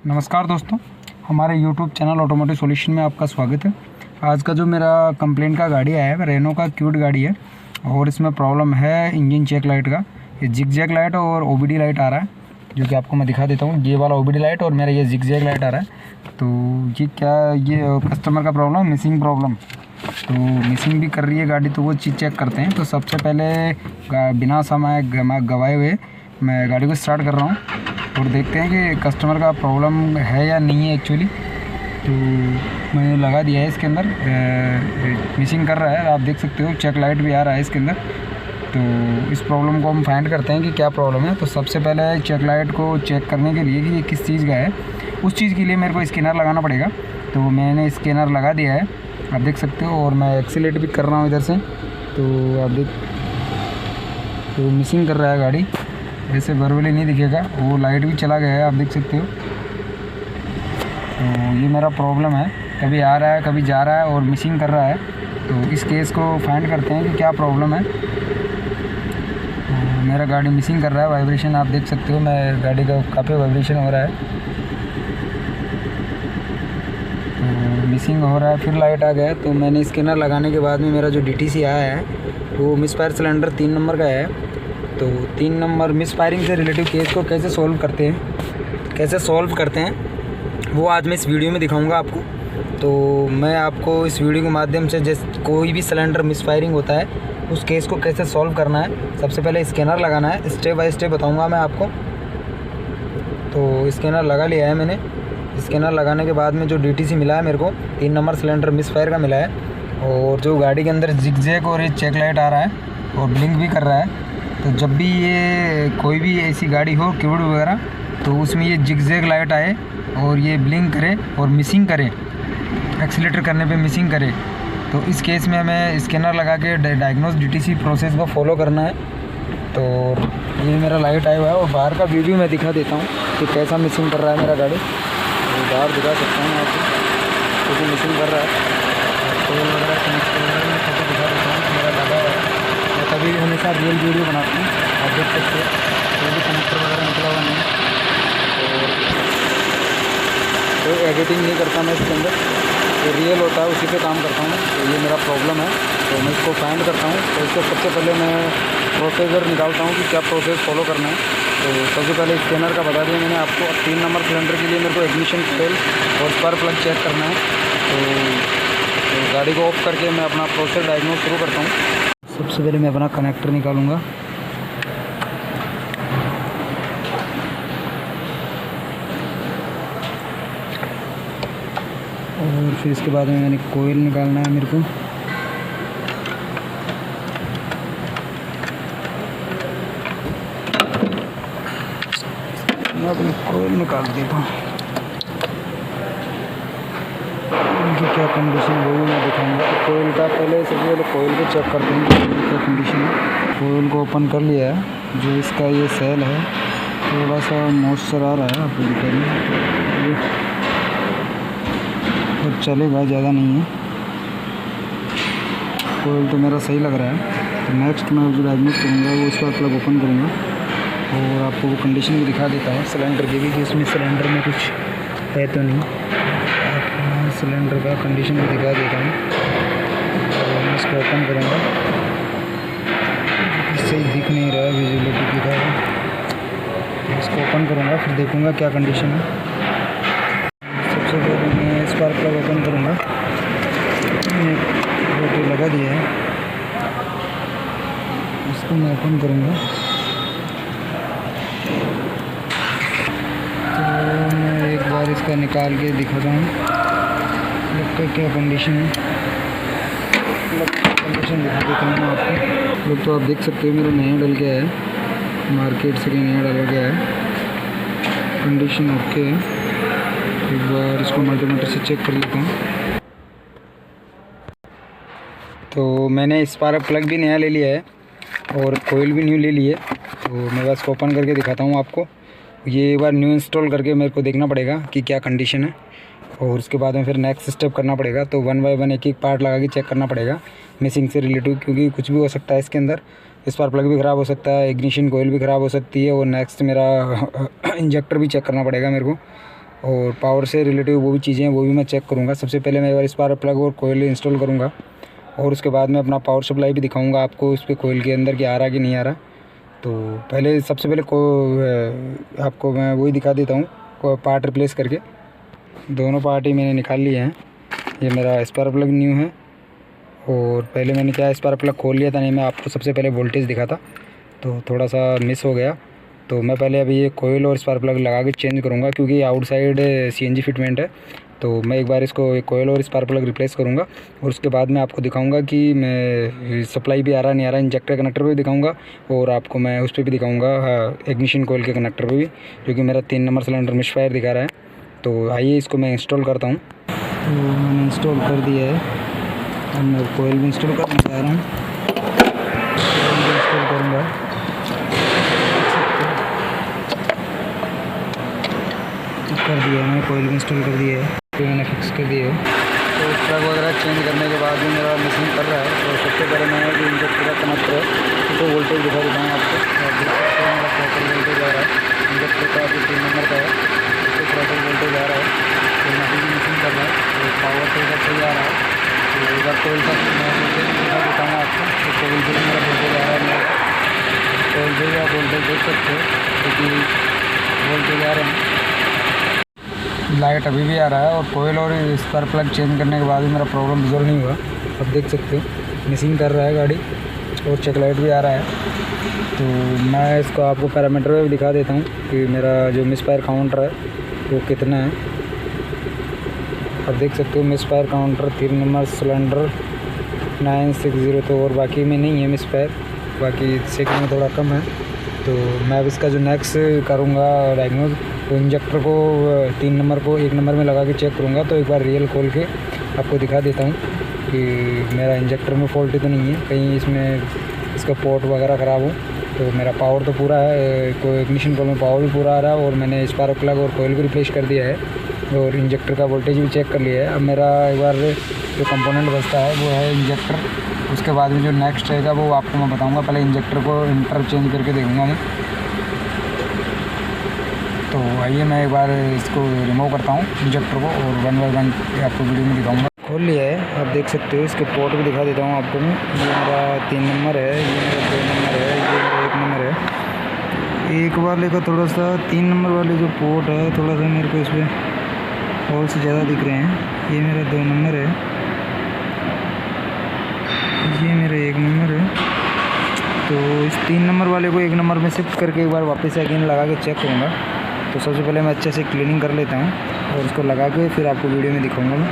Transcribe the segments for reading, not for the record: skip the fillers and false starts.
नमस्कार दोस्तों, हमारे YouTube चैनल ऑटोमोटिव सॉल्यूशन में आपका स्वागत है। आज का जो मेरा कंप्लेंट का गाड़ी आया है रेनो का क्यूट गाड़ी है और इसमें प्रॉब्लम है इंजन चेक लाइट का। ये जिग जैग लाइट और OBD लाइट आ रहा है, जो कि आपको मैं दिखा देता हूँ। ये वाला OBD लाइट और मेरा ये जिग जैग लाइट आ रहा है। तो ये क्या, ये कस्टमर का प्रॉब्लम, मिसिंग प्रॉब्लम। तो मिसिंग भी कर रही है गाड़ी, तो वो चीज़ चेक करते हैं। तो सबसे पहले बिना समय गवाए हुए मैं गाड़ी को स्टार्ट कर रहा हूँ और देखते हैं कि कस्टमर का प्रॉब्लम है या नहीं है एक्चुअली। तो मैंने लगा दिया है इसके अंदर, मिसिंग कर रहा है, आप देख सकते हो। चेक लाइट भी आ रहा है इसके अंदर। तो इस प्रॉब्लम को हम फाइंड करते हैं कि क्या प्रॉब्लम है। तो सबसे पहले चेक लाइट को चेक करने के लिए कि ये किस चीज़ का है, उस चीज़ के लिए मेरे को स्कैनर लगाना पड़ेगा। तो मैंने स्कैनर लगा दिया है, आप देख सकते हो। और मैं एक्सीलेट भी कर रहा हूँ इधर से। तो आप देख, तो मिसिंग कर रहा है गाड़ी, ऐसे वर्बली नहीं दिखेगा। वो लाइट भी चला गया है, आप देख सकते हो। तो ये मेरा प्रॉब्लम है, कभी आ रहा है कभी जा रहा है और मिसिंग कर रहा है। तो इस केस को फाइंड करते हैं कि क्या प्रॉब्लम है। मेरा गाड़ी मिसिंग कर रहा है, वाइब्रेशन आप देख सकते हो। मैं गाड़ी का काफ़ी वाइब्रेशन हो रहा है, तो मिसिंग हो रहा है। फिर लाइट आ गया। तो मैंने स्कैनर लगाने के बाद में मेरा जो DTC आया है वो मिसफायर सिलेंडर 3 नंबर का है। तो 3 नंबर मिसफायरिंग से रिलेटिव केस को कैसे सॉल्व करते हैं वो आज मैं इस वीडियो में दिखाऊंगा आपको। तो मैं आपको इस वीडियो के माध्यम से जैसे कोई भी सिलेंडर मिसफायरिंग होता है उस केस को कैसे सॉल्व करना है, सबसे पहले स्कैनर लगाना है, स्टेप बाय स्टेप बताऊंगा मैं आपको। तो स्कैनर लगा लिया है मैंने। स्कैनर लगाने के बाद में जो DTC मिला है मेरे को, 3 नंबर सिलेंडर मिसफायर का मिला है। और जो गाड़ी के अंदर जिग जैग और ये चेक लाइट आ रहा है और ब्लिंक भी कर रहा है। तो जब भी ये कोई भी ऐसी गाड़ी हो क्यूड वगैरह, तो उसमें ये जिग जैग लाइट आए और ये ब्लिंक करे और मिसिंग करे, एक्सीलेटर करने पे मिसिंग करे, तो इस केस में हमें स्कैनर लगा के डायग्नोस DTC प्रोसेस को फॉलो करना है। तो ये मेरा लाइट आया हुआ है और बाहर का वीडियो मैं दिखा देता हूँ कि कैसा मिसिंग कर रहा है मेरा गाड़ी। तो बाहर दिखा सकता हूँ मैं आपको, क्योंकि मिसिंग कर रहा है। कोयल वगैरह कनेक्ट वगैरह मैं फोटो दिखा देता हूँ, मेरा लगा हुआ है। मैं कभी भी हमेशा रियल वीडियो बनाता हूँ, आप देख सकते हो। कोई भी कनेक्टर वगैरह निकला हुआ नहीं है और कोई एडिटिंग नहीं करता मैं इसके अंदर, जो रियल होता है उसी पे काम करता हूँ मैं। तो ये मेरा प्रॉब्लम है, तो मैं इसको फाइंड करता हूँ। तो इसको सबसे पहले मैं प्रोसीजर निकालता हूँ कि क्या प्रोसेस फॉलो करना है। तो सबसे पहले स्कैनर का बता दिया मैंने आपको। 3 नंबर सिलेंडर के लिए मेरे को इग्निशन कोयल और स्पार्क प्लग चेक करना है। तो गाड़ी को ऑफ करके मैं अपना प्रोसेस डायग्नोस शुरू करता हूँ। सबसे पहले मैं अपना कनेक्टर निकालूँगा। और फिर इसके बाद में मैंने कोयल निकालना है मेरे को। मैं अपनी कोयल निकाल देता हूँ, उनकी क्या कंडीशन वो भी मैं दिखाऊंगा। तो कोयल का पहले सबसे पहले कोयल को चेक करते हैं कि क्या कंडीशन है। कोयल को ओपन कर लिया है। जो इसका ये सेल है थोड़ा सा मॉइस्चर आ रहा है, आपको दिखा रही और चलेगा, ज़्यादा नहीं है। कोयल तो मेरा सही लग रहा है। तो नेक्स्ट मैं जो डायग्नोस करूँगा वो उसका प्लग ओपन करूँगा और आपको वो कंडीशन भी दिखा देता हूँ सिलेंडर की भी, कि इसमें सिलेंडर में कुछ है तो नहीं। आपको सिलेंडर का कंडीशन भी दिखा देता हूँ और मैं इसको ओपन करूँगा। इससे दिख नहीं रहा है, विजिबिलिटी दिखा है। इसको ओपन करूँगा, फिर देखूँगा क्या कंडीशन है। सबसे पहले मैं स्पार्क प्लग ओपन करूँगा। रोटी लगा दिया है, इसको मैं ओपन करूँगा। तो मैं एक बार इसका निकाल के दिखाता हूँ प्लग का क्या कंडीशन है। प्लग की कंडीशन दिखा देता हूँ मैं आपको। प्लग तो आप देख सकते हो मेरा नया डल गया है, मार्केट से नया डाला गया है। कंडीशन ओके है। एक बार इसको मल्टीमीटर से चेक कर लेता हूँ। तो मैंने स्पार्क प्लग भी नया ले लिया है और कोयल भी न्यू ले ली है। तो मैं बस ओपन करके दिखाता हूँ आपको। ये एक बार न्यू इंस्टॉल करके मेरे को देखना पड़ेगा कि क्या कंडीशन है और उसके बाद में फिर नेक्स्ट स्टेप करना पड़ेगा। तो 1 बाय 1 एक एक पार्ट लगा के चेक करना पड़ेगा मिसिंग से रिलेटिव, क्योंकि कुछ भी हो सकता है इसके अंदर। स्पार्क प्लग भी ख़राब हो सकता है, इग्निशन कोयल भी ख़राब हो सकती है और नेक्स्ट मेरा इंजेक्टर भी चेक करना पड़ेगा मेरे को। और पावर से रिलेटिव वो भी चीज़ें हैं वो भी मैं चेक करूँगा। सबसे पहले मैं एक बार स्पार्क प्लग और कोयल इंस्टॉल करूँगा और उसके बाद मैं अपना पावर सप्लाई भी दिखाऊँगा आपको उस पर कोयल के अंदर कि आ रहा कि नहीं आ रहा। तो पहले सबसे पहले आपको मैं वही दिखा देता हूँ पार्ट रिप्लेस करके। दोनों पार्ट ही मैंने निकाल लिए हैं। ये मेरा स्पार्क प्लग न्यू है और पहले मैंने क्या स्पार्क प्लग खोल लिया था, नहीं मैं आपको सबसे पहले वोल्टेज दिखा था तो थोड़ा सा मिस हो गया। तो मैं पहले अभी ये कोयल और स्पार्क प्लग लगा के चेंज करूँगा क्योंकि आउटसाइड CNG फिटमेंट है। तो मैं एक बार इसको कोयल और स्पार्क प्लग रिप्लेस करूँगा और उसके बाद मैं आपको दिखाऊंगा कि मैं सप्लाई भी आ रहा नहीं आ रहा, इंजेक्टर कनेक्टर पे भी दिखाऊंगा और आपको मैं उस पर भी दिखाऊंगा इग्निशन कोयल के कनेक्टर पे भी, क्योंकि मेरा 3 नंबर सिलेंडर मिसफायर दिखा रहा है। तो आइए इसको मैं इंस्टॉल करता हूँ। तो मैंने इंस्टॉल कर दिया है और मैं कोयल भी इंस्टॉल करना चाह रहा हूँ। कोयल भी इंस्टॉल करूँगा। कर दिया मैंने, कोयल भी इंस्टॉल कर दिया है, तो मैंने फिक्स कर दिया है। तो प्लग वगैरह चेंज करने के बाद भी मेरा मशीन कर रहा है। तो सबसे पहले मैंने जो इंजेक्टर का कनेक्टर है तो वोल्टेज दिखा देता हूँ आपको। मेरा प्रॉपर वोल्टेज आ रहा है इंजेक्टर का जो 3 नंबर का है उसको प्रॉपर वोल्टेज आ रहा है। तो अभी भी मशीन कर रहा है तो पावर तो इधर सही आ रहा है। तो इधर कोयल का मैं वोल्टेज दिखा देता हूँ आपको। तो कोयल से मेरा वोल्टेज आ रहा है, मेरा कोयल से आप वोल्टेज देख सकते हो क्योंकि वोल्टेज आ रहे हैं। लाइट अभी भी आ रहा है और कोयल और स्पार्क प्लग चेंज करने के बाद भी मेरा प्रॉब्लम रिजॉल्व नहीं हुआ। अब देख सकते हो मिसिंग कर रहा है गाड़ी और चेक लाइट भी आ रहा है। तो मैं इसको आपको पैरामीटर में भी दिखा देता हूँ कि मेरा जो मिसफायर काउंटर है वो कितना है। अब देख सकते हो मिसफायर काउंटर 3 नंबर सिलेंडर 960, तो और बाकी में नहीं है मिसफायर, बाकी सेकंड में थोड़ा कम है। तो मैं अब इसका जो नेक्स्ट करूँगा डायग्नोज, तो इंजेक्टर को 3 नंबर को 1 नंबर में लगा के चेक करूँगा। तो एक बार रियल खोल के आपको दिखा देता हूँ कि मेरा इंजेक्टर में फॉल्ट तो नहीं है, कहीं इसमें इसका पोर्ट वगैरह ख़राब हो। तो मेरा पावर तो पूरा है, कोई इग्निशन कोयल में पावर भी पूरा आ रहा है और मैंने स्पार्क प्लग और कोयल भी रिप्लेस कर दिया है और इंजेक्टर का वोल्टेज भी चेक कर लिया है। अब मेरा एक बार जो कंपोनेंट बचता है वो है इंजेक्टर। उसके बाद में जो नेक्स्ट रहेगा वो आपको मैं बताऊँगा। पहले इंजेक्टर को इंटरचेंज करके देखूँगा मैं। तो आइए मैं एक बार इसको रिमूव करता हूँ इंजेक्टर को और 1 बाय 1 आपको वीडियो में दिखाऊंगा। खोल लिया है, आप देख सकते हो। इसके पोर्ट भी दिखा देता हूँ आपको मैं। ये मेरा 3 नंबर है, ये मेरा 2 नंबर है, ये मेरा 1 नंबर है। एक वाले का थोड़ा सा 3 नंबर वाले जो पोर्ट है थोड़ा सा मेरे को इसमें और से ज़्यादा दिख रहे हैं। ये मेरा 2 नंबर है, ये मेरा 1 नंबर है। तो इस 3 नंबर वाले को 1 नंबर में शिफ्ट करके एक बार वापस अगेन लगा के चेक करूँगा। तो सबसे पहले मैं अच्छे से क्लीनिंग कर लेता हूँ और उसको लगा के फिर आपको वीडियो में दिखाऊंगा मैं।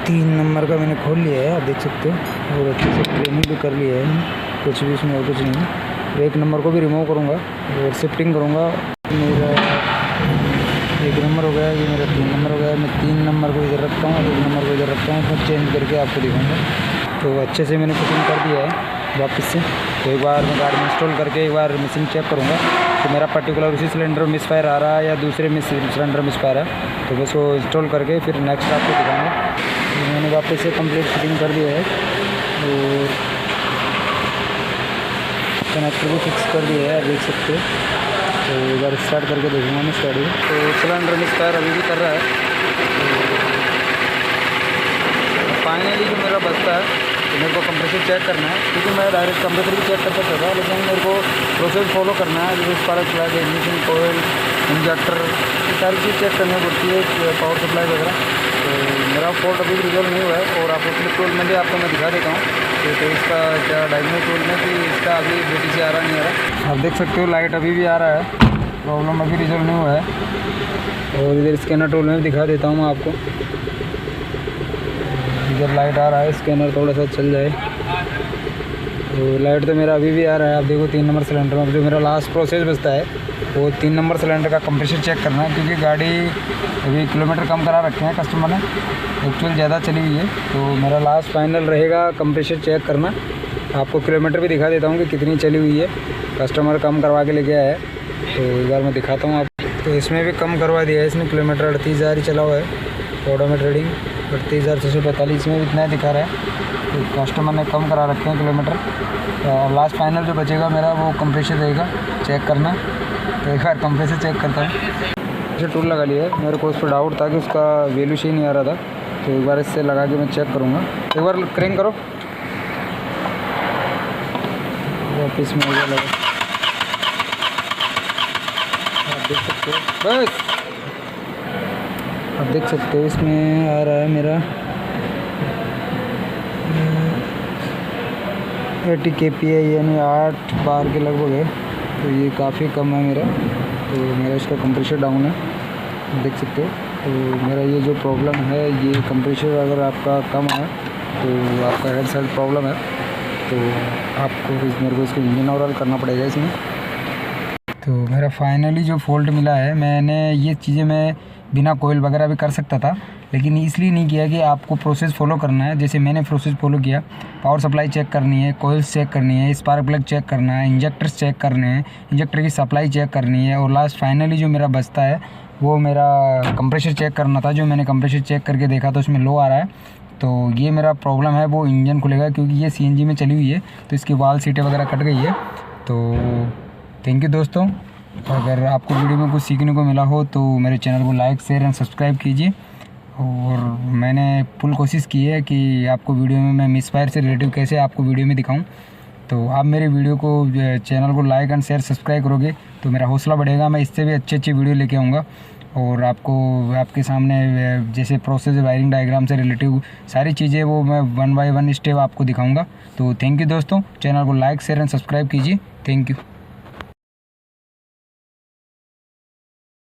3 नंबर का मैंने खोल लिया है, आप देख सकते हो, और अच्छे से क्लीनिंग भी कर लिया है, कुछ भी इसमें और कुछ नहीं है। 1 नंबर को भी रिमूव करूँगा और शिफ्टिंग करूँगा। मेरा 1 नंबर हो गया, ये मेरा 3 नंबर हो गया। मैं 3 नंबर को इधर रखता हूँ, 1 नंबर को इधर रखता हूँ, फिर चेंज करके आपको दिखाऊँगा। तो अच्छे से मैंने फिटिंग कर दिया है वापस से। तो एक बार मैं गाड़ी में इंस्टॉल करके एक बार मशीन चेक करूँगा कि मेरा पर्टिकुलर उसी सिलेंडर मिसफायर आ रहा है या दूसरे में सिलेंडर मिसफायर है। तो बस वो इंस्टॉल करके फिर नेक्स्ट आपको दिखाऊँगा। तो मैंने वापस से कंप्लीट फिटिंग कर दिया है और कनेक्टर को फिक्स कर दिया है, आप देख सकते हो। तो एक बार स्टार्ट करके देखूँगा मैं गाड़ी। तो सिलेंडर मिसफायर अभी भी कर रहा है। तो फाइनली जो मेरा बचता है तो मेरे को कंप्रेसर चेक करना है, क्योंकि मैं डायरेक्ट कंप्रेसर भी चेक कर सकता था, लेकिन मेरे को प्रोसेस फॉलो करना है। जैसे स्पार्क प्लग, इग्निशन कोयल, इंजेक्टर, ये सारी चीज़ चेक करनी पड़ती है, पावर सप्लाई वगैरह। तो मेरा फॉल्ट अभी भी रिजॉल्व नहीं हुआ है और आपको क्लिप टूल में भी आपको मैं दिखा देता हूँ तो इसका क्या डायग्नोज टूल में कि इसका अभी BTC आ रहा नहीं आ रहा। आप देख सकते हो लाइट अभी भी आ रहा है, प्रॉब्लम अभी रिजॉल्व नहीं हुआ है। और इधर स्कैनर टूल में भी दिखा देता हूँ मैं आपको। इधर लाइट आ रहा है, स्कैनर थोड़ा सा चल जाए तो लाइट तो मेरा अभी भी आ रहा है। आप देखो 3 नंबर सिलेंडर में जो मेरा लास्ट प्रोसेस बचता है वो 3 नंबर सिलेंडर का कंप्रेसर चेक करना है, क्योंकि गाड़ी अभी किलोमीटर कम करा रखे हैं कस्टमर ने, एक्चुअल ज़्यादा चली हुई है। तो मेरा लास्ट फाइनल रहेगा कंप्रेसर चेक करना। आपको किलोमीटर भी दिखा देता हूँ कि कितनी चली हुई है, कस्टमर कम करवा के लेके आया है। तो एक बार मैं दिखाता हूँ आप। तो इसमें भी कम करवा दिया है इसने, किलोमीटर 38,000 ही चला हुआ है ऑडोमीटर रीडिंग, 38,645 में भी इतना दिखा रहा है। तो कस्टमर ने कम करा रखे हैं किलोमीटर। लास्ट फाइनल जो बचेगा मेरा वो कंप्रेसर रहेगा चेक करना। तो एक बार कंप्रेसर चेक करता है। जैसे टूल लगा लिया है, मेरे को उस पर डाउट था कि उसका वैल्यू सही नहीं आ रहा था, तो एक बार इससे लगा के मैं चेक करूँगा। एक बार क्रैंक करो, वापस में हो गया लगा, आप देख सकते हो। बस आप देख सकते हो इसमें आ रहा है मेरा 80 kPa यानी 8 बार के लगभग है, तो ये काफ़ी कम है मेरा। तो मेरा इसका कंप्रेशर डाउन है, देख सकते हो। तो मेरा ये जो प्रॉब्लम है, ये कंप्रेशर अगर आपका कम है तो आपका हेड साइड प्रॉब्लम है, तो आपको मेरे को इसको इंजन ओवरऑल करना पड़ेगा इसमें। तो मेरा फाइनली जो फॉल्ट मिला है, मैंने ये चीज़ें मैं बिना कोयल वगैरह भी कर सकता था, लेकिन इसलिए नहीं किया कि आपको प्रोसेस फॉलो करना है। जैसे मैंने प्रोसेस फॉलो किया, पावर सप्लाई चेक करनी है, कोयल्स चेक करनी है, स्पार्क प्लग चेक करना है, इंजेक्टर्स चेक करने हैं, इंजेक्टर की सप्लाई चेक करनी है, और लास्ट फाइनली जो मेरा बचता है वो मेरा कंप्रेशर चेक करना था। जो मैंने कंप्रेशर चेक करके देखा तो उसमें लो आ रहा है, तो ये मेरा प्रॉब्लम है। वो इंजन खुलेगा क्योंकि ये CNG में चली हुई है, तो इसकी वाल सीटें वगैरह कट गई है। तो थैंक यू दोस्तों, अगर आपको वीडियो में कुछ सीखने को मिला हो तो मेरे चैनल को लाइक शेयर एंड सब्सक्राइब कीजिए। और मैंने फुल कोशिश की है कि आपको वीडियो में मैं मिसफायर से रिलेटिव कैसे आपको वीडियो में दिखाऊं। तो आप मेरे वीडियो को, चैनल को लाइक एंड शेयर सब्सक्राइब करोगे तो मेरा हौसला बढ़ेगा, मैं इससे भी अच्छी वीडियो लेके आऊँगा और आपको आपके सामने जैसे प्रोसेस वायरिंग डायग्राम से रिलेटिव सारी चीज़ें वो मैं 1 बाय 1 स्टेप आपको दिखाऊँगा। तो थैंक यू दोस्तों, चैनल को लाइक शेयर एंड सब्सक्राइब कीजिए। Thank you.